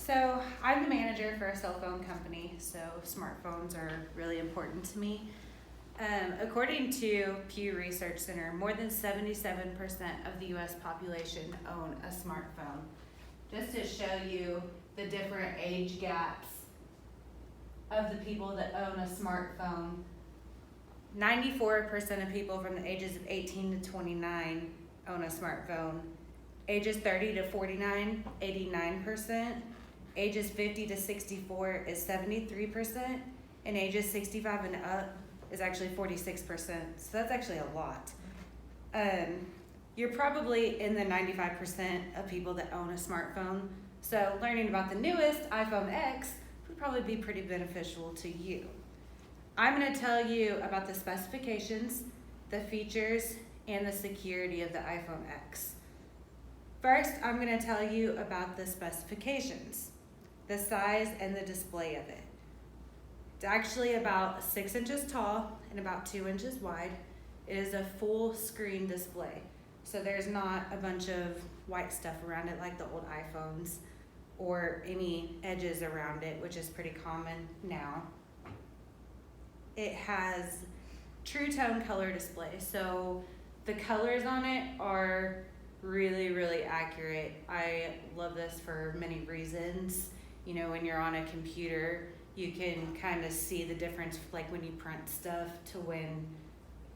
So I'm the manager for a cell phone company, so smartphones are really important to me. According to Pew Research Center, more than 77% of the US population own a smartphone. Just to show you the different age gaps of the people that own a smartphone, 94% of people from the ages of 18 to 29 own a smartphone. Ages 30 to 49, 89%. Ages 50 to 64 is 73%. And ages 65 and up is actually 46%. So that's actually a lot. You're probably in the 95% of people that own a smartphone. So learning about the newest iPhone X would probably be pretty beneficial to you. I'm going to tell you about the specifications, the features, and the security of the iPhone X. First, I'm going to tell you about the specifications, the size and the display of it. It's actually about 6 inches tall and about 2 inches wide. It is a full screen display. So there's not a bunch of white stuff around it like the old iPhones or any edges around it, which is pretty common now. It has true tone color display. So the colors on it are really, really accurate. I love this for many reasons. You know, when you're on a computer, you can kind of see the difference, like when you print stuff to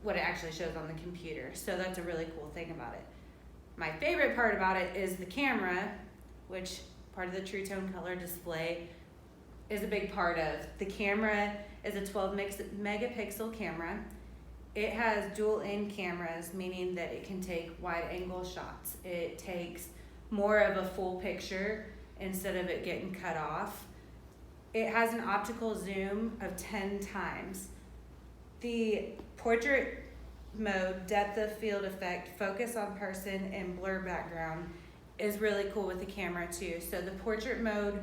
what it actually shows on the computer. So that's a really cool thing about it. My favorite part about it is the camera, which part of the true tone color display is a big part of. The camera is a 12 megapixel camera. It has dual end cameras, meaning that it can take wide angle shots. It takes more of a full picture instead of it getting cut off. It has an optical zoom of 10 times. The portrait mode, depth of field effect, focus on person, and blur background is really cool with the camera too. So the portrait mode,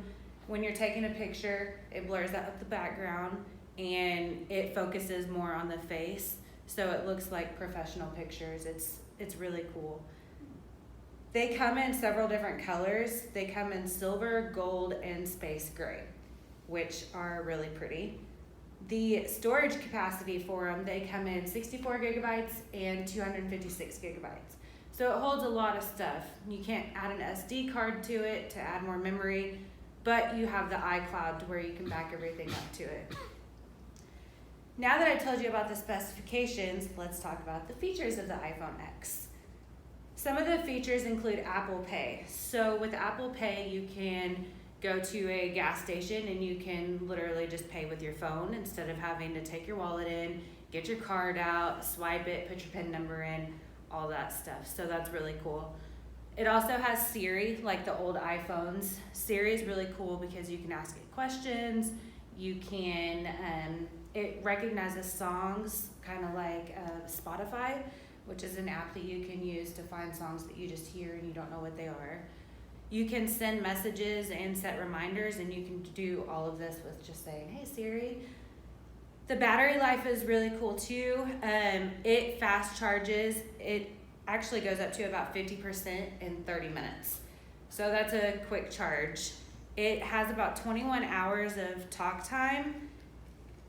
when you're taking a picture, it blurs out the background and it focuses more on the face. So it looks like professional pictures. It's really cool. They come in several different colors. They come in silver, gold, and space gray, which are really pretty. The storage capacity for them, they come in 64 gigabytes and 256 gigabytes. So it holds a lot of stuff. You can't add an SD card to it to add more memory, but you have the iCloud where you can back everything up to it. Now that I told you about the specifications, let's talk about the features of the iPhone X. Some of the features include Apple Pay. So with Apple Pay, you can go to a gas station and you can literally just pay with your phone instead of having to take your wallet in, get your card out, swipe it, put your PIN number in, all that stuff. So that's really cool. It also has Siri, like the old iPhones. Siri is really cool because you can ask it questions. You can, it recognizes songs, kind of like Spotify, which is an app that you can use to find songs that you just hear and you don't know what they are. You can send messages and set reminders, and you can do all of this with just saying, hey Siri. The battery life is really cool too. It fast charges. It actually goes up to about 50% in 30 minutes. So that's a quick charge. It has about 21 hours of talk time,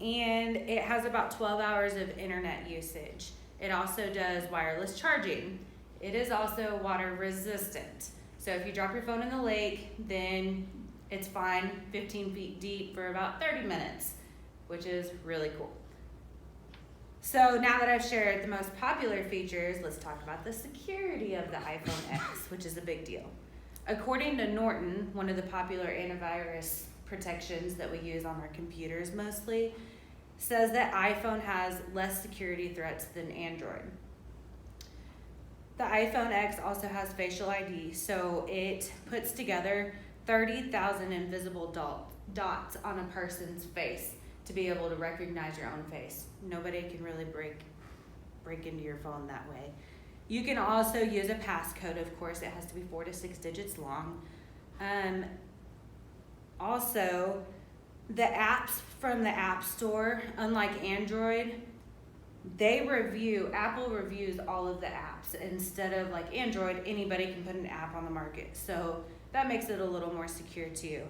and it has about 12 hours of internet usage. It also does wireless charging. It is also water resistant. So if you drop your phone in the lake, then it's fine, 15 feet deep for about 30 minutes, which is really cool. So now that I've shared the most popular features, let's talk about the security of the iPhone X, which is a big deal. According to Norton, one of the popular antivirus protections that we use on our computers mostly, says that iPhone has less security threats than Android. The iPhone X also has facial ID, so it puts together 30,000 invisible dots on a person's face to be able to recognize your own face. Nobody can really break into your phone that way. You can also use a passcode, of course. It has to be 4 to 6 digits long. Also, the apps from the App Store, unlike Android, Apple reviews all of the apps. Instead of like Android, anybody can put an app on the market. So that makes it a little more secure too.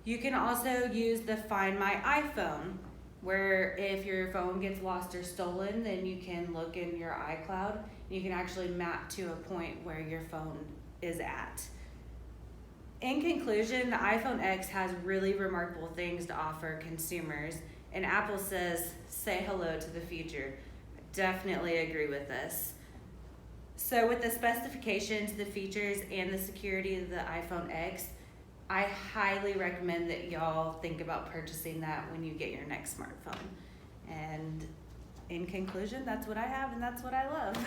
You can also use the Find My iPhone, where if your phone gets lost or stolen, then you can look in your iCloud. You can actually map to a point where your phone is at. In conclusion, the iPhone X has really remarkable things to offer consumers, and Apple says, say hello to the future. I definitely agree with this. So with the specifications, the features, and the security of the iPhone X, I highly recommend that y'all think about purchasing that when you get your next smartphone. And in conclusion, that's what I have and that's what I love.